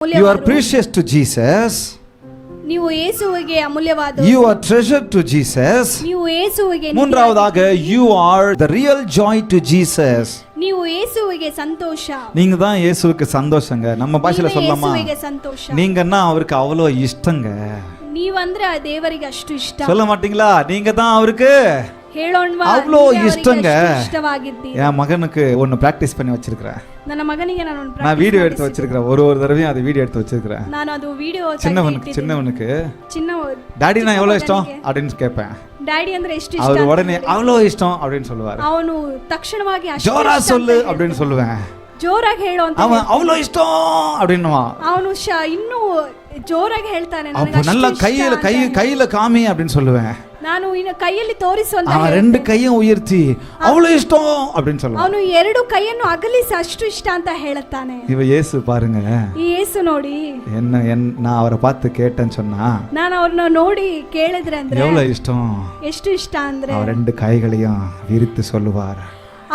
You are precious to Jesus. ನೀವು ಯೇಸುವಿಗೆ ಅಮೂಲ್ಯವಾದವರು. You are treasure to Jesus. ನೀವು ಯೇಸುವಿಗೆ மூன்றாவதாக you are the real joy to Jesus. ನೀವು ಯೇಸುವಿಗೆ ಸಂತೋಷ. நீங்க தான் இயேசுவுக்கு சந்தோஷங்க. நம்ம பாஷையில சொல்லலாமா? ಯೇಸುವಿಗೆ ಸಂತೋಷ. நீங்கன்னா அவருக்கு அவ்வளோ இஷ்டங்க. ನೀವಂದ್ರೆ ಆ ದೇವರಿಗೆ ಅಷ್ಟು ಇಷ್ಟ. சொல்ல மாட்டீங்களா? நீங்க தான் அவருக்கு ಹೇಳೋಣವಾ? அவ்வளோ இஷ்டங்க. ಇಷ್ಟವಾಗಿದ್ದೀರಿ. என் மகனுக்கு ஒன்னு பிராக்டீஸ் பண்ணி வச்சிருக்கிறேன். ನನ್ನ ಮಗನಿಗೆ நான் வீடியோ எடுத்து வச்சிருக்கிறேன். ஒரு தடவையும் அது வீடியோ எடுத்து வச்சிருக்கிறேன். ನಾನು ಅದು வீடியೋ சின்னவனுக்கு டாடி நான் எவ்வளவு இஷ்டம் அப்படின்னு கேட்பேன். டாடி ಅಂದ್ರೆ ಎಷ್ಟು ಇಷ್ಟ? அவர் உடனே அவ்வளோ இஷ்டம் அப்படின்னு சொல்லுவாரு. ಅವನು ತಕ್ಷಣವಾಗಿ ಅಷ್ಟು ஜோரா சொல்லு அப்படின்னு சொல்லுவேன். ಜೋರಾಗಿ ಹೇಳು ಅಂತ. அவன் அவ்வளோ இஷ்டம் அப்படின்னுவா. ಅವನು ಇನ್ನೂ ಜೋರಾಗಿ ಹೇಳ್ತಾನೆ. ನನಗೆ நல்ல கையில காமி அப்படின்னு சொல்லுவேன். ನಾನು ಇನ್ನು ಕೈಯಲ್ಲಿ ತೋರಿಸು ಅಂತ. அவன் ரெண்டு கையும் உயர்த்தி அவ்வளோ இஷ்டம் அப்படின்னு சொல்லுவான். ಅವನು ಎರಡು ಕೈಯನ್ನು ಅಗಲಿಸಿ ಅಷ್ಟು ಇಷ್ಟ ಅಂತ ಹೇಳುತ್ತಾನೆ. இவ இயேசு பாருங்க. ಈ ಯೇಸು ನೋಡಿ நான் அவரை பார்த்து கேட்டேன்னு சொன்னா, ನಾನು ಅವರನ್ನ ನೋಡಿ ಕೇಳಿದ್ರೆ ಅಂದ್ರೆ எவ்வளவு இஷ்டம், ಎಷ್ಟು ಇಷ್ಟ ಅಂದ್ರೆ அவர் ரெண்டு கைகளையும் விரித்து சொல்லுவார்.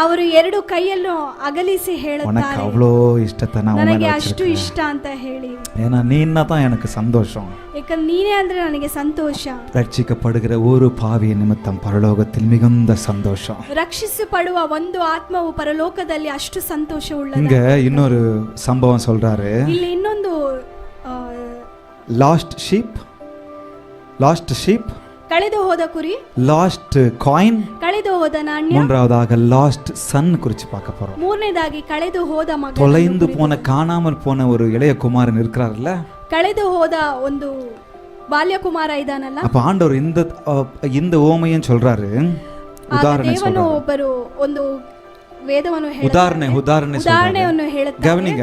ಅವರು ಎರಡು ಕೈಯನ್ನು ಅಗಲಿಸಿ ಹೇಳುತ್ತಾರೆ, உனக்கு அவ்வளோ இஷ்டத்தை நான் ನನಗೆ ಅಷ್ಟು ಇಷ್ಟ ಅಂತ ಹೇಳಿ. ஏன்னா நீன்னா தான் எனக்கு சந்தோஷம். ಯಾಕಂದ್ರೆ ನೀನೇ ಅಂದ್ರೆ ನನಗೆ ಸಂತೋಷ. ரட்சிக்கப்படுகிற ஒரு பாவி நிமித்தம் பரலோகத்தில் மிகுந்த சந்தோஷம். ರಕ್ಷಿಸಲ್ಪಡುವ ಒಂದು ಆತ್ಮವು ಪರಲೋಕದಲ್ಲಿ ಅಷ್ಟು ಸಂತೋಷವುಳ್ಳದು. இங்க இன்னொரு சம்பவம் சொல்றாரு. ಇಲ್ಲಿ ಇನ್ನೊಂದು லாஸ்ட் ஷீப் ಕಳೆದು ಹೋದ ಕುರಿ, லாஸ்ட் காயின், ಕಳೆದು ಹೋದ ನಾಣ್ಯ, மூன்றாவதாக லாஸ்ட் சன் குறித்து பார்க்க போறோம். ಮೂರನೇದಾಗಿ ಕಳೆದು ಹೋದ ಮಗ, தொலைந்து போன காணாமல் போன ஒரு இளைய குமாரன் இருக்கிறார்ல, ಕಳೆದು ಹೋದ ಒಂದು ಬಾಲ್ಯಕುಮಾರ ಇದಾನಲ್ಲ. அப்ப ஆண்டவர் இந்த ஓமையும் சொல்றாரு. ದೇವನು ಒಬ್ಬರು ಒಂದು ವೇದವನ್ನು உதாரணை ಹೇಳುತ್ತಾರೆ.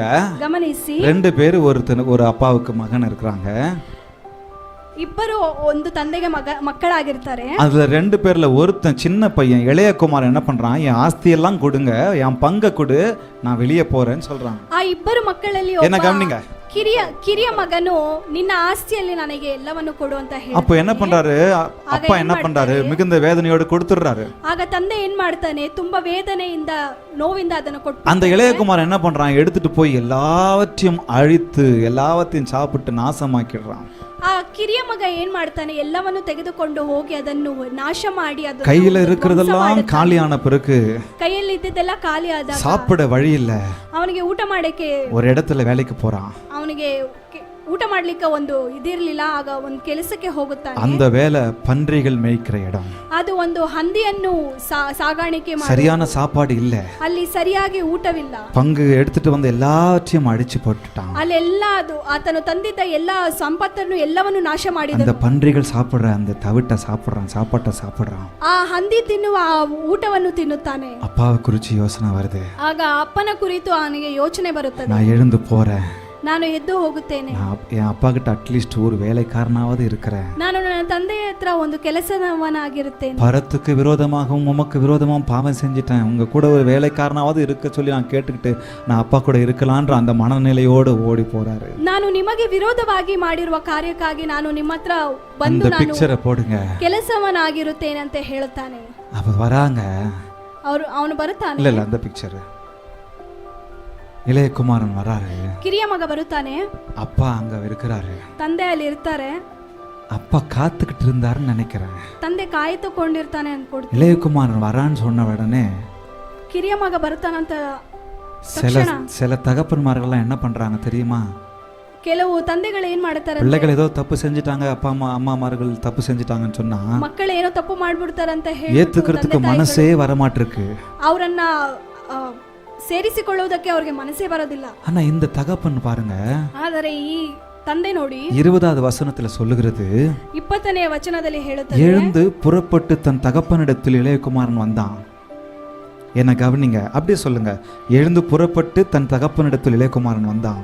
ಗಮನಿಸಿ. ரெண்டு பேர் ஒரு அப்பாவுக்கு மகன் இருக்கிறாங்க. ಇಬ್ಬರು ಒಂದು ತಂದೆಗೆ ಮಕ್ಕಳಾಗಿರ್ತಾರೆ. அதுல ரெண்டு பேர்ல ஒருத்தன் சின்ன பையன் இளைய குமாரன் என்ன பண்றான், என் ஆஸ்தி எல்லாம் கொடுங்க, என் பங்கை கொடு, நான் வெளியே போறேன்னு சொல்றான். ಆ ಇಬ್ಬರು ಮಕ್ಕಳಲ್ಲಿ என்ன கவனிங்க, ಕಿರಿಯ ಮಗನು ನಿನ್ನ ಆಸ್ತಿಯಲ್ಲಿ ನನಗೆ ಎಲ್ಲವನ್ನು ಕೊಡು ಅಂತ ಹೇಳಿ. அப்ப என்ன பண்றாரு, அப்பா என்ன பண்றாரு, மிகுந்த வேதனையோடு கொடுத்துறாரு. ಆಗ ತಂದೆ ಏನ್ ಮಾಡ್ತಾನೆ, ತುಂಬಾ ವೇದನೆಯಿಂದ ನೋವಿಂದ ಅದನ್ನು ಕೊಟ್ಟು, அந்த இளைய குமாரன் என்ன பண்றான், எடுத்துட்டு போய் எல்லாவற்றையும் அழித்து எல்லாவற்றையும் சாப்பிட்டு நாசமாக்கிடுறான். ಆ ಕಿರಿಯ ಮಗ ಏನ್ ಮಾಡ್ತಾನೆ, ಎಲ್ಲವನ್ನು ತೆಗೆದುಕೊಂಡು ಹೋಗಿ ಅದನ್ನು ನಾಶ ಮಾಡಿ, ಅದು கையில இருக்கிறதெல்லாம் காலியான பிறகு, ಕೈಯಲ್ಲಿ ಇದ್ದದೆಲ್ಲ ಖಾಲಿ ಆದಾಗ சாப்பிட வழி இல்ல, ಅವನಿಗೆ ಊಟ ಮಾಡಕ್ಕೆ ஒரு இடத்துல வேலைக்கு போறான். ಅವನಿಗೆ ಊಟ ಮಾಡ್ಲಿಕ್ಕೆ ಒಂದು ಇದಿರ್ಲಿಲ್ಲ. ಆಗ ಒಂದು ಕೆಲಸಕ್ಕೆ ಹೋಗುತ್ತಾನೆ. அந்த வேலை பன்றிகள் மேய்க்கிற இடம். ಅದು ಒಂದು ಹಂದಿಯನ್ನು ಸಾಗಾಣಿಕೆ ಮಾಡಿ, சரியான சாப்பாடு இல்ல, ಅಲ್ಲಿ ಸರಿಯಾಗಿ ಊಟವಿಲ್ಲ. பங்கு எடுத்துட்டு வந்து எல்லாத்தையும் அடிச்சு போட்டுட்டான். ಅಲ್ಲೆಲ್ಲ ಅದು ಆತನು ತಂದಿದ್ದ ಎಲ್ಲ ಸಂಪತ್ತನ್ನು ಎಲ್ಲವನ್ನು ನಾಶ ಮಾಡಿದನು. அந்த பன்றிகள் சாப்பிடுற அந்த தவிட்ட சாப்பிடுறான். ಆ ಹಂದಿ ತಿನ್ನುವ ಆ ಊಟವನ್ನು ತಿನ್ನುತ್ತಾನೆ. அப்பாவை குறிச்சு யோசனை வருது. ಆಗ ಅಪ್ಪನ ಕುರಿತು ಅವನಿಗೆ ಯೋಚನೆ ಬರುತ್ತದೆ. நான் எழுந்து போறேன், ನಾನು ಎದ್ದು ಹೋಗುತ್ತೇನೆ, என் அப்பா கிட்ட அட்லீஸ்ட் ஒரு வேலைக்காரனாவது இருக்கிறேன், ನಾನು ನನ್ನ ತಂದೆಯ ಹತ್ರ ಒಂದು ಕೆಲಸದವನಾಗಿರುತ್ತೇನೆ. பரத்துக்கு விரோதமாகவும் உமக்கு விரோதமாகவும் பாவம் செஞ்சிட்டேன், உங்க கூட ஒரு வேலைக்காரனாவது இருக்க சொல்லி நான் கேட்டுக்கிட்டு நான் அப்பா கூட இருக்கலான்ற அந்த மனநிலையோடு ஓடி போறாரு. ನಾನು ನಿಮಗೆ ವಿರೋಧವಾಗಿ ಮಾಡಿರುವ ಕಾರ್ಯಕ್ಕಾಗಿ ನಾನು ನಿಮ್ಮ ಹತ್ರ ಬಂದು அந்த பிக்சரை போடுங்க, ಕೆಲಸವನಾಗಿರುತ್ತೇನೆ ಅಂತ ಹೇಳುತ್ತಾನೆ. அப்ப வராங்க, ಅವನು ಬರುತ್ತಾನೆ. இல்ல அந்த பிக்சர், இளைய குமாரன் வராரு, ಕಿರಿಯ ಮಗ ಬರುತ್ತಾನೆ, அப்பா அங்க இருக்கிறாரு, ತಂದೆ ಅಲ್ಲಿ ಇರ್ತಾರೆ. அப்பா காத்துக்கிட்டு இருந்தாருன்னு நினைக்கிறேன். ತಂದೆ ಕಾಯ್ದುಕೊಂಡಿರ್ತಾನೆ ಅನ್ಕೊಡ್ತೀನಿ. இளைய குமாரன் வரான்னு சொன்ன உடனே ಕಿರಿಯ ಮಗ ಬರ್ತಾನಂತ சில தகப்பன்மார்கள்லாம் என்ன பண்றாங்க தெரியுமா, ಕೆಲವು ತಂದೆಗಳು ಏನ್ ಮಾಡ್ತಾರೆ, பிள்ளைகள் ஏதோ தப்பு செஞ்சுட்டாங்க, அம்மாமார்கள் தப்பு செஞ்சுட்டாங்கன்னு சொன்னா ಮಕ್ಕಳು ಏನೋ ತಪ್ಪು ಮಾಡ್ಬಿಡ್ತಾರಂತ ಹೇಳಿ ஏத்துக்கிறதுக்கு மனசே வரமாட்டிருக்கு. ಅವರನ್ನ ಸೇರಿಸಿಕೊಳ್ಳುವುದಕ್ಕೆ ಅವರಿಗೆ ಮನಸ್ಸೇ ಬರೋದಿಲ್ಲ. ஆனா இந்த தகப்பன் பாருங்க, ಆದರೆ ಈ ತಂದೆ ನೋಡಿ 20வது வசனத்துல சொல்லுகிறது, 20ನೇ ವಚನದಲ್ಲಿ ಹೇಳುತ್ತದೆ, எழுந்து புறப்பட்டு தன் தகப்பனிடத்தில் இளையகுமாரன் வந்தான். என்ன கவனிங்க, அப்படியே சொல்லுங்க, எழுந்து புறப்பட்டு தன் தகப்பனிடத்தில் இளையகுமாரன் வந்தான்.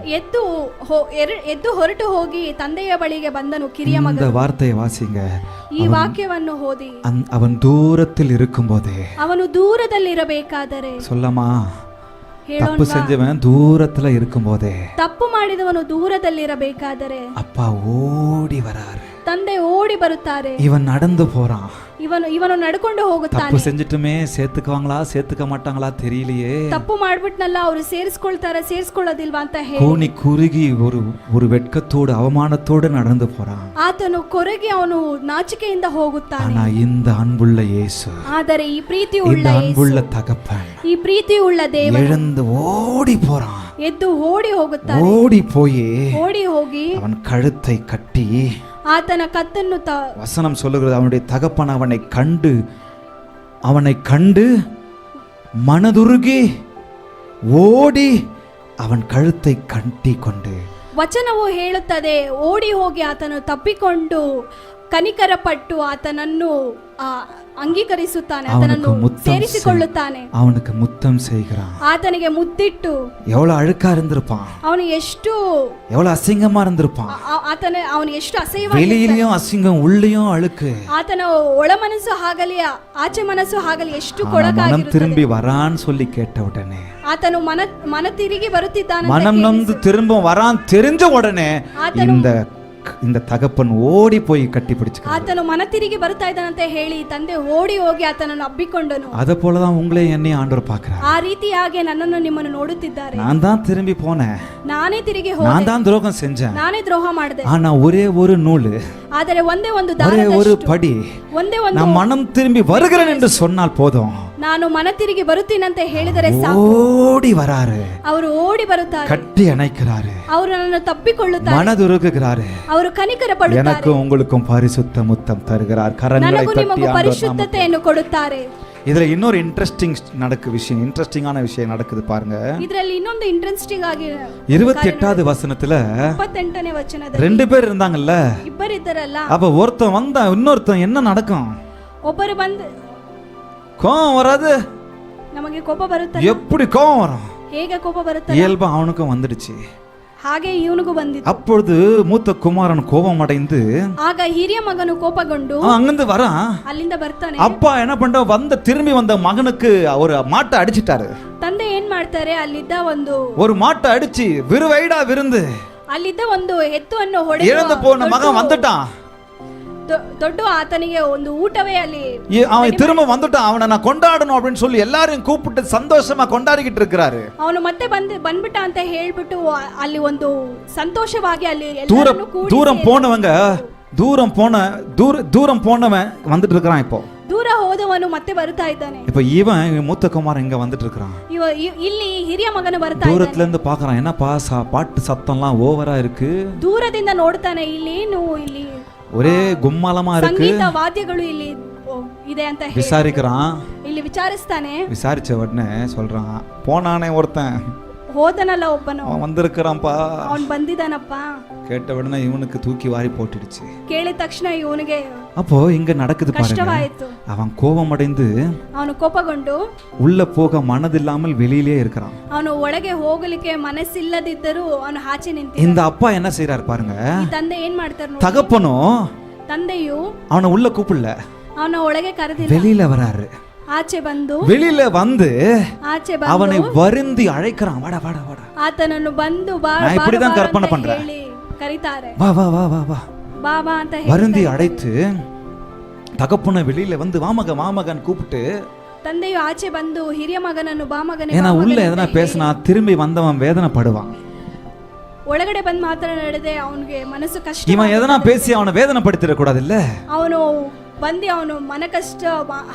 ಎದ್ದು ಹೊರಟು ಹೋಗಿ ತಂದೆಯ ಬಳಿಗೆ ಬಂದನು ಕಿರಿಯ ಮಗ. இந்த வார்த்தையை வாசிங்க, ಈ ವಾಕ್ಯವನ್ನು ಓದಿ. அவன் தூரத்தில் இருக்கும்போதே, ಅವನು ದೂರದಲ್ಲಿರಬೇಕಾದರೆ, சொல்லமா, தப்பு செஞ்சவன் தூரத்துல இருக்கும்போதே, ತಪ್ಪು ಮಾಡಿದವನು ದೂರದಲ್ಲಿರಬೇಕಾದರೆ அப்பா ஓடி வராரு. ತಂದೆ ಓಡಿ ಬರುತ್ತಾರೆ. இவன் நடந்து போறான். ಇವನು ನಡ್ಕೊಂಡು தப்பு ಹೋಗುತ್ತಾನೆ. செஞ்சுட்டுமே சேர்த்துக்குவாங்களா சேர்த்துக்க மாட்டாங்களா தெரியலையே. ತಪ್ಪು ಮಾಡ್ಬಿಟ್ನಲ್ಲ, ಅವ್ರು ಸೇರಿಸ್ಕೊಳ್ತಾರ ಸೇರಿಸ್ಕೊಳ್ಳೋದಿಲ್ವಾ ಅಂತ ಹೇಳಿ கூனி குறுகி ஒரு வெட்கத்தோடு அவமானத்தோடு நடந்து போறான். ಆತನು ಕೊರಗಿ ಅವನು ನಾಚಿಕೆಯಿಂದ ಹೋಗುತ್ತಾನೆ. ஆனா இந்த அன்புள்ள இயேசு, ಆದರೆ ಈ ಪ್ರೀತಿ ಉಳ್ಳ இந்த அன்புள்ள ಯೇಸು, தகப்பன் ಈ ಪ್ರೀತಿ ಉಳ್ಳ ದೇವರು எழுந்து ஓடி போறான். ಎದ್ದು ಓಡಿ ಹೋಗುತ್ತಾನೆ. ஓடி போய் ಓಡಿ ಹೋಗಿ அவன் கழுத்தை கட்டி, ಆತನ ಕತ್ತನ್ನು வசனம் சொல்லுகிறது, அவனுடைய தகப்பன் அவனை கண்டு மனதுருகி ஓடி அவன் கழுத்தை கட்டி கொண்டு. ವಚನವು ಹೇಳುತ್ತದೆ, ಓಡಿ ಹೋಗಿ ಆತನು ತಪ್ಪಿಕೊಂಡು ಕನಿಕರಪಟ್ಟು ಆತನನ್ನು ಅಂಗೀಕರಿಸುತ್ತಾನೆ, ಆತನನ್ನು ಸೇರಿಸಿಕೊಳ್ಳುತ್ತಾನೆ, அவனுக்கு முத்தம் செய்கிறான். ಆತನಿಗೆ ಮುತ್ತಿಟ್ಟು, எவ்வளவு அழுக்கா இருந்திருப்பான், ಅವನು ಎಷ್ಟು எவ்வளவு அசிங்கமா இருந்திருப்பான். ಅವನು ಎಷ್ಟು ಅಸಹ್ಯವಾಗಿ, வெளியிலயும் அசிங்கம் உள்ளேயும் அழுக்கு. ಆತನ ಒಳ ಮನಸ್ಸು ಆಗಲಿ ಆಚೆ ಮನಸ್ಸು ಆಗಲಿ ಎಷ್ಟು மனம் ಕೊಳಕಾಗಿರುತ್ತದೆ. திரும்பி வரான்னு சொல்லி கேட்ட உடனே, ಆತನು ಮನ ತಿರುಗಿ ಬರುತ್ತಿದ್ದಾನೆ, மனம் நொந்து திரும்ப வரான் தெரிஞ்ச உடனே இந்த தகப்பன் ஓடி போய் கட்டி பிடிச்சு. ಆತನು ಮನ ತಿರುಗಿ ಬರ್ತಾ ಇದ್ದಾನಂತ ಹೇಳಿ ತಂದೆ ಓಡಿ ಹೋಗಿ ಆತನನ್ನು ಅಬ್ಬಿಕೊಂಡನು. அத போலதான் உங்களே என்னையும் ஆண்டவர் பார்க்கிறார். ಆ ರೀತಿಯಾಗಿ ನನ್ನನ್ನು ನಿಮ್ಮನ್ನು ನೋಡುತ್ತಿದ್ದಾರೆ. நான் தான் திரும்பி போனேன், ನಾನೇ ತಿರುಗಿ ಹೋದೆ, நான் தான் துரோகம் செஞ்சேன். ನಾನೇ ದ್ರೋಹ ಮಾಡಿದೆ. ஆனா ஒரே ஒரு நூல், ಆದರೆ ಒಂದೇ ಒಂದು ஒரே ஒரு படி, ಒಂದೇ ಒಂದು, நான் மனம் திரும்பி வருகிறேன் என்று சொன்னால் போதும், ನಾನು ಮನ ತಿರುಗಿ ಬರುತ್ತೀನಂತೆ ಹೇಳಿದರೆ ಸಾಕು, ஓடி வராரு, ಅವರು ಓಡಿ ಬರುತ್ತಾರೆ, கட்டி அணைக்கிறாரு, ಅವರು ನನ್ನನ್ನು ತಪ್ಪಿಕೊಳ್ಳುತ್ತಾರೆ, மனதுருகுகிறாரு, ಅವರು ಕನಿಕರ ಪಡುತ್ತಾರೆ, எனக்கும் உங்களுக்கும் பரிசுத்த முத்தம் தருகிறார், கரங்களை ನನಗೂ தட்டி ನಿಮಗೂ ಪರಿಶುದ್ಧತೆಯನ್ನು ಕೊಡುತ್ತಾರೆ. இதுல இன்னொரு இன்ட்ரெஸ்டிங்கான விஷயம் நடக்குது பாருங்க. ಇದರಲ್ಲಿ ಇನ್ನೊಂದು ಇಂಟ್ರೆಸ್ಟಿಂಗ್ ಆಗಿ 28வது வசனத்துல 28ನೇ ವಚನದಲ್ಲಿ ரெண்டு பேர் இருந்தாங்கல்ல, ಇಬ್ಬರಿದ್ದರಲ್ಲ, அப்ப ஒருத்தன் வந்தா இன்னொருத்தன் என்ன நடக்கும்? ಒಬ್ಬರು ಬಂದು கோபம் வராது, ನಮಗೆ ಕೋಪ ಬರುತ್ತದೆ. எப்படி கோபம் வரும்? ಹೇಗೆ ಕೋಪ ಬರುತ್ತದೆ? இயல்பா அவனுக்கும் வந்துடுச்சு. ಹಾಗೆ ಇವನಿಗೂ ಬಂದಿತ್ತು. அப்பொழுது மூத்த குமாரன் கோபம் அடைந்து, ಆಗ ಹಿರಿಯ ಮಗನು ಕೋಪಗೊಂಡು அங்கிருந்து வரான், ಅಲ್ಲಿಂದ ಬರ್ತಾನೆ. அப்பா என்ன பண்ற, திரும்பி வந்த மகனுக்கு ஒரு மாட்டை அடிச்சிட்டாரு. ತಂದೆ ಏನ್ ಮಾಡ್ತಾರೆ, ಅಲ್ಲಿದ್ದ ஒரு மாட்டை அடிச்சு விருவைடா விருந்து, ಅಲ್ಲಿದ್ದ ಒಂದು ಎತ್ತುವನ್ನು ಹೊಡೆದು இழந்து போன மகன் வந்துட்டான். ದೊಡ್ಡ ಆತನಿಗೆ ಒಂದು ಊಟವೇ ಅಲ್ಲಿ, அவன் திரும்ப வந்துட்டான், அவனை நான் கொண்டாடணும் அப்படின்னு சொல்லி எல்லாரையும் கூப்பிட்டு சந்தோஷமா கொண்டாடிக்கிட்டு இருக்கிறாரு. ಅವನು ಮತ್ತೆ ಬಂದ್ಬಿಟ್ಟ ಅಂತ ಹೇಳ್ಬಿಟ್ಟು ಅಲ್ಲಿ ಒಂದು ಸಂತೋಷವಾಗಿ ಅಲ್ಲಿ தூரம் போனவன் வந்துட்டு இருக்கிறான். இப்போ ದೂರ ಹೋದವನು ಮತ್ತೆ ಬರ್ತಾ ಇದ್ದಾನೆ. இப்ப இவன் மூத்த குமாரன் இங்க வந்துட்டு இருக்கிறான். ಇಲ್ಲಿ ಹಿರಿಯ ಮಗನು ಬರ್ತಾ ಇದ್ದಾನೆ. தூரத்துல இருந்து பாக்குறான், என்னப்பா பாட்டு சத்தம்லாம் ஓவரா இருக்கு. ದೂರದಿಂದ ನೋಡ್ತಾನೆ, ಇಲ್ಲಿ ஒரே கும்மாலமா இருக்கு, ಸಂಗೀತ ವಾದ್ಯಗಳು ಇಲ್ಲಿ ಇದೆ ಅಂತ விசாரிக்கிறான். ಇಲ್ಲಿ ವಿಚಾರಿಸ್ತಾನೆ. விசாரிச்ச உடனே சொல்றான், போனானே ஒருத்தன், ಹೋದನಲ್ಲ ಒಬ್ಬನು, அவன் வந்திருக்கிறான்ப்பா, அவன் ಬಂದಿದ್ದಾನಪ್ಪ. கேட்ட உடனே இவனுக்கு தூக்கி வாரி போட்டுடுச்சு. ಕೇಳಿದ ತಕ್ಷಣ ಇವನಿಗೆ அப்போ இங்க நடக்குது பாருங்க, அவன் கோபம் அடைந்து ಅವನು ಕೋಪಗೊಂಡು உள்ள போக மனதில்லாமல் வெளியிலே இருக்கிறான். ಅವನು ಒಳಗೆ ಹೋಗಲಿಕ್ಕೆ ಮನಸ್ಸಿಲ್ಲದಿದ್ದರೂ ಅವನು ಆಚೆ ನಿಂತಿದ್ದಾನೆ. இந்த அப்பா என்ன செய்றார் பாருங்க, ತಂದೆ ಏನ್ ಮಾಡ್ತಾರೆ, தகப்பனும் ತಂದೆಯು அவனை உள்ள கூப்பிடல, ಅವನ ಒಳಗೆ ಕರೆದಿಲ್ಲ, வெளியில வராரு. ಆಚೆ ಬಂದು ஆச்சே அவனை வருந்தி அழைக்கிறான், வாடா வாடா வாடா. ಆತನನ್ನು ಬಂದು ಬಾ நான் இப்படிதான் கற்பனை பண்றேன், ಕರೀತಾರೆ, வா வா வா வா வா ಬಾ ಬಾ ಅಂತ வருந்தி அழைத்து தகப்பனை வெளியில வந்து வாமகன் கூப்பிட்டு, ತಂದೆಯು ಆಚೆ ಬಂದು ಹಿರಿಯ ಮಗನನ್ನು ಬಾ ಮಗನೇ, ஏன்னா உள்ள எதனா பேசினா திரும்பி வந்தவன் வேதனை படுவான். ಒಳಗಡೆ ಬಂದು ಮಾತನಾಡದೆ ಅವನಿಗೆ ಮನಸ್ಸು ಕಷ್ಟ, இவன் எதனா பேசி அவனை வேதனை படுத்திட கூடாது இல்ல, ಅವನು ಬಂದು ಅವನು ಮನ ಕಷ್ಟ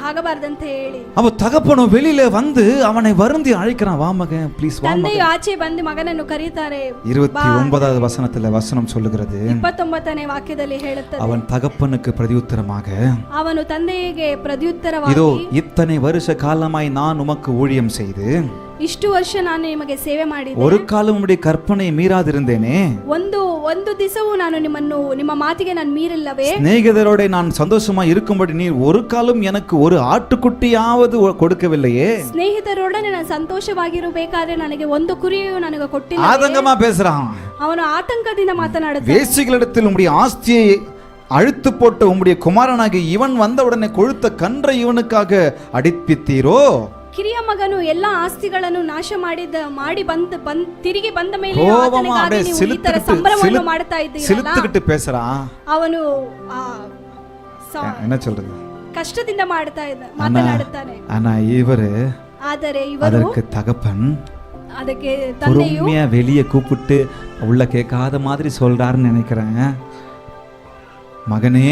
ಆಗಬಾರ್ದಂತ ಹೇಳಿ அவ தகப்பனும் வெளியில வந்து அவனை வருந்தி அழைக்கிறான், வா மகன் ப்ளீஸ் வா. ತಂದೆಯು ಆಚೆ ಬಂದು ಮಗನನ್ನು ಕರೀತಾರೆ. 29வது வசனத்துல வசனம் சொல்லுகிறது, 29ನೇ ವಾಕ್ಯದಲ್ಲಿ ಹೇಳುತ್ತದೆ, அவன் தகப்பனுக்கு பிரதியுத்தரமாக, ಅವನು ತಂದೆಗೆ ಪ್ರತ್ಯುತ್ತರವಾಗಿ, இதோ இத்தனை வருஷ காலமாய் நான் உமக்கு ஊழியம் செய்து ಇಷ್ಟು ವರ್ಷ ನಾನು ನಿಮಗೆ ಸೇವೆ ಮಾಡಿದೆ, ஒரு காலம் உம்முடைய கற்பனை மீறாதிருந்தேனே, ಒಂದು ದಿವಸವೂ ನಾನು ನಿಮ್ಮ ಮಾತಿಗೆ ನಾನು ಮೀರಿಲ್ಲವೇ, சிநேகிதரோட நான் சந்தோஷமா இருக்கும்படி நீர் ஒரு காலம் எனக்கு ஒரு ஆட்டுக்குட்டியாவது கொடுக்கவில்லையே, ಸ್ನೇಹಿತರೊಡನೆ ನಾನು ಸಂತೋಷವಾಗಿರಬೇಕಾದ್ರೆ ನನಗೆ ಒಂದು ಕುರಿಯೂ ನನಗೆ ಕೊಟ್ಟಿಲ್ಲ. ஆதங்கமா பேசுறான், ಅವನು ಆತಂಕದಿಂದ ಮಾತನಾಡುತ್ತಾನೆ. வேசிகளிடத்தில் உம்முடைய ஆஸ்தியை அழுத்து போட்ட உம்முடைய குமாரனாகிய இவன் வந்தவுடனே கொழுத்த கன்றை இவனுக்காக அடிப்பித்தீரோ, ಕಿರಿಯ ಮಗನು ಎಲ್ಲ ಆಸ್ತಿಗಳನ್ನು ನಾಶ ಮಾಡಿ ತಿರುಗಿ ಬಂದ ಮೇಲೆ கோபமா ಆತನಿಗಾಗಿ அப்படியே ನೀವು ಈ ತರ ಸಂಭ್ರಮವನ್ನು ಮಾಡ್ತಾ ಇದ್ದೀರಲ್ಲ, சிலுத்துக்கிட்டு பேசுறான். ಅವನು என்ன சொல்றது, ಕಷ್ಟದಿಂದ ಮಾತನಾಡುತ್ತಾನೆ. ஆனா இவரு ಆದರೆ ಇವರು அதற்கு தகப்பன் ಅದಕ್ಕೆ ತಂದೆಯು பொறுமையா வெளியே கூப்பிட்டு உள்ள கேட்காத மாதிரி சொல்றாருன்னு நினைக்கிறேன். மகனே,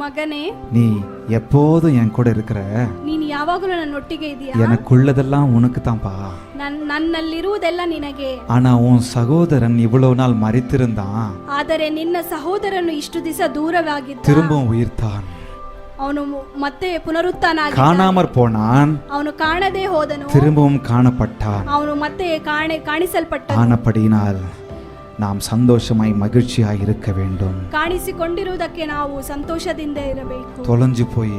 ಮಗನೇ, நீ எப்போதும் என் கூட இருக்கிற, ನೀನು ಯಾವಾಗಲೂ ನನ್ನೊಟ್ಟಿಗೆ ಇದೆಯಾ, எனக்குள்ளதெல்லாம் உனக்கு தான்ப்பா. ನನ್ನಲ್ಲಿರುವುದೆಲ್ಲ ನಿನಗೆ. ஆனா உன் சகோதரன் இவ்வளவு நாள் மரித்திருந்தான், ಆದರೆ ನಿನ್ನ ಸಹೋದರನು ಇಷ್ಟು ದಿವಸ ದೂರವಾಗಿದ್ದ, திரும்பவும் உயிர்த்தான். ಅವನು ಮತ್ತೆ ಪುನರುತ್ಥಾನ காணாமற் போனான், ಅವನು ಕಾಣದೆ ಹೋದನು, திரும்பவும் காணப்பட்டான். ಅವನು ಮತ್ತೆ ಕಾಣಿಸಲ್ಪಟ್ಟನು. ஆனபடியினால் நாம் சந்தோஷமாய் மகிழ்ச்சியாய் இருக்க வேண்டும். ಕಾಣಿಸಿಕೊಂಡಿರುವುದಕ್ಕೆ ನಾವು ಸಂತೋಷದಿಂದ ಇರಬೇಕು. தொலைஞ்சு போய்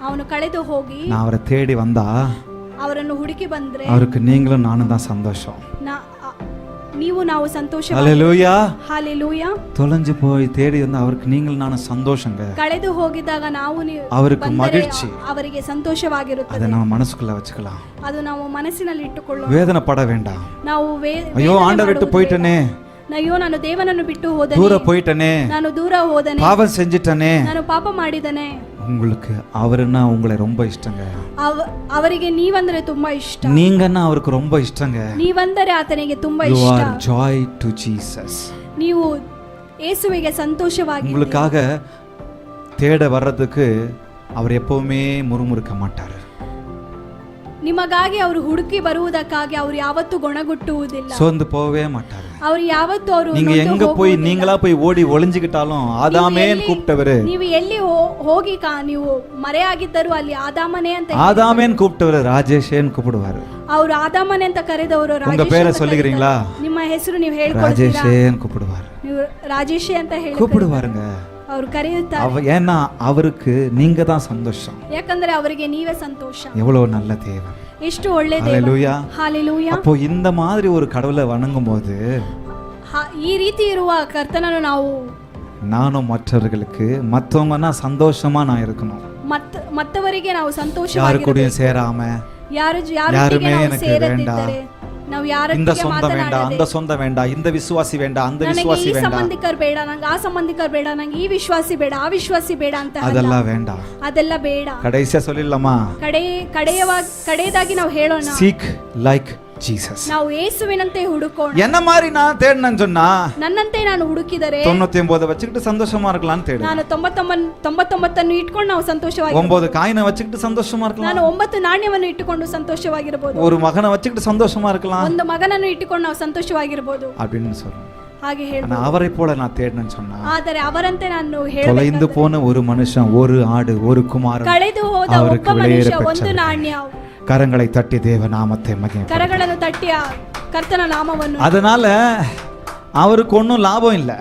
ಅವನು ಕಳೆದು ಹೋಗಿ நான் அவரை தேடி வந்தா ಅವರನ್ನು ಹುಡುಕಿ ಬಂದ್ರೆ அவருக்கு நீங்களும் நானும் தான் சந்தோஷம். ನೀವು ನಾವು ಸಂತೋಷ. ஹல்லேலூயா. ஹalleluya. தொலைஞ்சு போய் தேடி வந்தா அவருக்கு நீங்களும் நானும் சந்தோஷங்க. ಕಳೆದು ಹೋಗಿದಾಗ ನಾವು அவருக்கு மகிழ்ச்சி, ಅವರಿಗೆ ಸಂತೋಷವಾಗಿರುತ್ತದೆ. அதை நம்ம மனசுக்குள்ள வச்சுக்கலாம். ಅದು ನಾವು ಮನಸ್ಸಿನಲ್ಲಿ ಇಟ್ಟುಕೊಳ್ಳೋಣ. வேதனைப்பட வேண்டாம். ನಾವು ஐயோ ஆண்டவரை விட்டு போயிட்டனே, ಅಯ್ಯೋ ನಾನು ದೇವನನ್ನು ಬಿಟ್ಟು ಹೋದನೆ, தூர போயிட்டனே, ನಾನು ದೂರ ಹೋದನೆ, பாவம் செஞ்சிட்டனே. ನಾನು ಪಾಪ ಮಾಡಿದನೆ. உங்களுக்கு அவருன்னா உங்களை ரொம்ப இஷ்டங்க. ಅವರಿಗೆ ನೀವಂದ್ರೆ ತುಂಬಾ ಇಷ್ಟ. நீங்கன்னா அவருக்கு ரொம்ப இஷ்டங்க. ನೀವಂದರೆ ಆತನಿಗೆ ತುಂಬಾ You ಇಷ್ಟ. are joy to Jesus. ನೀವು ಯೇಸುವಿಗೆ ಸಂತೋಷವಾಗಿ. உங்களுக்காக தேட வர்றதுக்கு அவர் எப்பவுமே முறுமுறுக்க மாட்டார். ನಿಮಗಾಗಿ ಅವರು ಹುಡುಕಿ ಬರುವುದಕ್ಕಾಗಿ ಅವರು ಯಾವತ್ತೂ ಗೊಣಗುಟ್ಟುವುದಿಲ್ಲ, சோர்ந்து போகவே மாட்டார். ಅವರು ಯಾವತ್ತೂ ಅವರು நீங்க எங்க போய் நீங்களா போய் ஓடி ஒளிஞ்சுக்கிட்டாலும் ஆதாமேன் கூப்பிட்டவரு, ನೀವು ಎಲ್ಲಿ ಹೋಗಿ ನೀವು ಮರೆಯಾಗಿದ್ದರು ಅಲ್ಲಿ ಆದಾಮನೇ ಅಂತ, ஆதாமேன் கூப்பிட்டவரு ராஜேஷேன் கூப்பிடுவாரு. ಅವರು ಆದಾಮನೇ ಅಂತ ಕರೆದವರು உங்க பேரை சொல்லுகிறீங்களா? ನಿಮ್ಮ ಹೆಸರು ನೀವು ಹೇಳ್ಕೊಳ್ತೀರಾ? ராஜேஷேன் கூப்பிடுவாரு. ನೀವು ರಾಜೇಶೇ ಅಂತ ಹೇಳಿ கூப்பிடுவாருங்க. ಅವರು ಕರೆಯುತ್ತಾರೆ. ஏன்னா அவருக்கு நீங்க தான் சந்தோஷம். ಯಾಕಂದ್ರೆ ಅವರಿಗೆ ನೀವೇ ಸಂತೋಷ. எவ்வளவு நல்ல தேவன், ಎಷ್ಟು ಒಳ್ಳೆ ದೇವ. ஹல்லேலூயா. ஹalleluya. அப்போ இந்த மாதிரி ஒரு கடவுளை வணங்கும் போது ಈ ರೀತಿ ಇರುವ ಕರ್ತನನ್ನು ನಾವು நானும் மற்றவர்களுக்கு மற்றவங்கன்னா சந்தோஷமா நான் இருக்கணும். மற்றவರಿಗೆ ನಾವು யாரு ಸಂತೋಷವಾಗಿ கூடயும் சேராம, ಯಾರುமே எனக்கு வேண்டாம், ನಾವು ಯಾರ இந்த சொந்தம் வேண்டாம், அந்த சொந்தம் வேண்டாம், இந்த விசுவாசி வேண்டாம், அந்த விசுவாசி வேண்டாம், ಸಂಬಂಧಿಕರು ಬೇಡ, ನಂಗೆ ಆ ಸಂಬಂಧಿಕರು ಬೇಡ, ನಂಗೆ ಈ ವಿಶ್ವಾಸಿ ಬೇಡ, ಆ ವಿಶ್ವಾಸಿ ಬೇಡ ಅಂತ அதெல்லாம் வேண்டாம். ಅದೆಲ್ಲ ಬೇಡ. கடைசியா சொல்லிடலாமா? ಕಡೆಯದಾಗಿ ನಾವು ಹೇಳೋಣ, seek like Jesus. ನಾವು ಯೇಸುವಿನಂತೆ ಹುಡುಕೋಣ. என்ன மாதிரி நான் தேடினேன்னு சொன்னா ನನ್ನಂತೆ ನಾನು ಹುಡುಕಿದರೆ 99 வச்சுக்கிட்டு சந்தோஷமா இருக்கலாம்னு தேடு. ನಾನು 99 ಇಟ್ಕೊಂಡು ನಾವು ಸಂತೋಷವಾಗಿ, 9 காயினை வச்சுக்கிட்டு சந்தோஷமா இருக்கலாம். ನಾನು 9 ನಾಣ್ಯವನ್ನು ಇಟ್ಟುಕೊಂಡು ಸಂತೋಷವಾಗಿರಬಹುದು. ஒரு மகனை வச்சுக்கிட்டு சந்தோஷமா இருக்கலாம். ಒಂದು ಮಗನನ್ನು ಇಟ್ಟುಕೊಂಡು ನಾವು ಸಂತೋಷವಾಗಿರಬಹುದು அப்படின்னு சொல்றேன். ಹಾಗೆ ಹೇಳಿ, ஆனா அவரை போல நான் தேடினேன்னு சொன்னா, ಆದರೆ ಅವರಂತೆ ನಾನು தொலைந்து போன ஒரு மனுஷன், ஒரு ஆடு, ஒரு குமாரன், ಕಳೆದು ಹೋದ ಒಬ್ಬ ಮನುಷ್ಯ, ಒಂದು ನಾಣ್ಯ. கரங்களை தட்டி தேவ நாமத்தை மகிமை, ಕರಗಳನ್ನು ತಟ್ಟಿ ಕರ್ತನ ನಾಮವನ್ನು. அதனால அவருக்கு ஒன்றும் லாபம் இல்லை,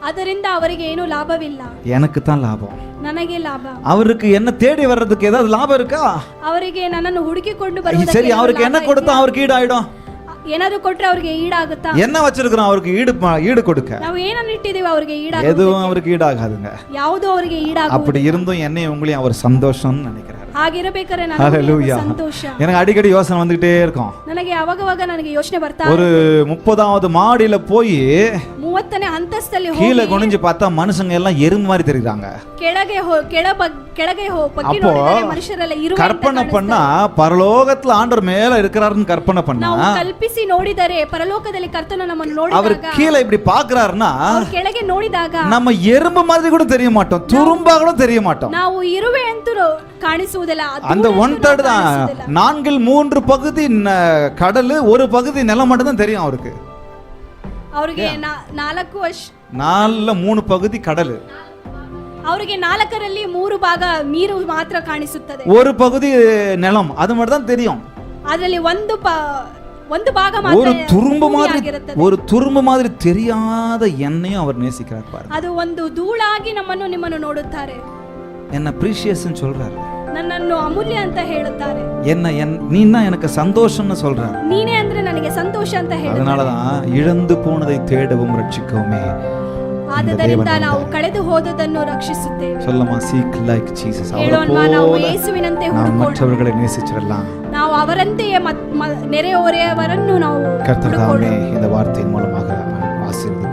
ಅದರಿಂದ ಅವರಿಗೆ ಏನು ಲಾಭವಿಲ್ಲ, எனக்கு தான் லாபம். ನನಗೆ ಲಾಭ. அவருக்கு என்ன தேடி வர்றதுக்கு ஏதாவது லாபம் இருக்கா? ಅವರಿಗೆ ನನ್ನನ್ನು ಹುಡುಕಿಕೊಂಡು சரி, ಬರುವುದಕ್ಕೆ அவருக்கு என்ன கொடுத்தா அவருக்கு ஈடு ஆயிடும்? ಏನಾದರೂ ಕೊಟ್ರೆ ಅವರಿಗೆ ಈಡಾಗುತ್ತಾ? என்ன வச்சிருக்கிறோம் அவருக்கு ஈடு கொடுக்க? ನಾವು ಏನನ್ನು ಇಟ್ಟಿದ್ದೀವಿ ಅವರಿಗೆ ಈಡಾಗ? எதுவும் அவருக்கு ஈடாகாதுங்க. ಯಾವುದು ಅವರಿಗೆ ಈಡಾಗ? அப்படி இருந்தும் என்னையும் உங்களையும் அவர் சந்தோஷம்னு நினைக்கிறாரு. ಹಾಗಿರಬೇಕಾದ್ರೆ ஹல்லேலூயா. ಸಂತೋಷ. எனக்கு அடிக்கடி யோசனை வந்துகிட்டே இருக்கும். ನನಗೆ ಅವಾಗವಾಗ ನನಗೆ ಯೋಚನೆ ಬರ್ತಾ, ஒரு 30வது மாடியில போய் 30ನೇ ಅಂತಸ್ತಲ್ಲಿ கீழே குனிஞ்சு பார்த்தா மனுஷங்க எல்லாம் எறும்பு மாதிரி தெரியுறாங்க. ಕೆಳಗೆ ಪಕ್ಕಿ ನೋಡಿದರೆ ಮನುಷ್ಯರೆಲ್ಲ ಇರುವೆ ಅಂತ கற்பனை பண்ணா பரலோகத்துல ஆண்டவர் மேல இருக்கிறாருன்னு கற்பனை பண்ணா, ನಾವು ಕಲ್ಪಿಸಿ ನೋಡಿದರೆ ಪರಲೋಕದಲ್ಲಿ ಕರ್ತನು ನಮ್ಮನ್ನು ನೋಡಿದಾಗ, அவர் கீழே இப்படி பாக்குறாருன்னா ಕೆಳಗೆ ನೋಡಿದಾಗ நம்ம எறும்பு மாதிரி கூட தெரிய மாட்டோம், துரும்பா கூட தெரிய மாட்டோம். ನಾವು ಇರುವೆ ಅಂತೂ ಕಾಣಿಸುವುದಿಲ್ಲ. அந்த 1/3 தான், 4/3 பகுதி கடல், ஒரு பகுதி நிலம் மட்டும் தான் தெரியும் அவருக்கு. ಅವರಿಗೆ 4/3 பகுதி கடல், ಅವರಿಗೆ 4ರಲ್ಲಿ 3 ಭಾಗ ನೀರು ಮಾತ್ರ ಕಾಣಿಸುತ್ತದೆ, ஒரு பகுதி நிலம், அது மட்டும் தான் தெரியும். ಅದರಲ್ಲಿ ಒಂದು ಭಾಗ ஒரு ಮಾತ್ರ துரும்பு மாதிரி தெரியாத என்னையும் அவர் நேசிக்கிறார் பாருங்க. ಅದು ಒಂದು ಧೂಳಾಗಿ ನಮ್ಮನ್ನು ನಿಮ್ಮನ್ನು ನೋಡುತ್ತಾರೆ. என்ன ப்ரீஷியஸ்னு சொல்றாரு, ನನ್ನನ್ನು ಅಮೂಲ್ಯ ಅಂತ ಹೇಳುತ್ತಾರೆ, நீன்னா எனக்கு சந்தோஷம்னு சொல்றாரு. ನೀನೇ ಅಂದ್ರೆ ನನಗೆ ಸಂತೋಷ ಅಂತ ಹೇಳುತ್ತಾರೆ. அதனாலதான் இழந்து போனதை தேடவும் ரட்சிக்கவுமே, ಆದ್ದರಿಂದ ನಾವು ಕಳೆದು ಹೋದದನ್ನು ರಕ್ಷಿಸುತ್ತೇವೆ. சொல்லமா, seek like Jesus. ಹೇಳೋಣ, ನಾವು ಯೇಸುವಿನಂತೆ ಹುಡುಕೋಣ. மற்றவர்களை நேசிச்சிடலாம். ನಾವು ಅವರಂತೆಯೇ ನೆರೆಹೊರೆಯವರನ್ನು ನಾವು கர்த்தர் தாமே ಹುಡುಕೋಣ. இந்த வார்த்தையின் மூலமாக ஆசீர்வதிப்பார்.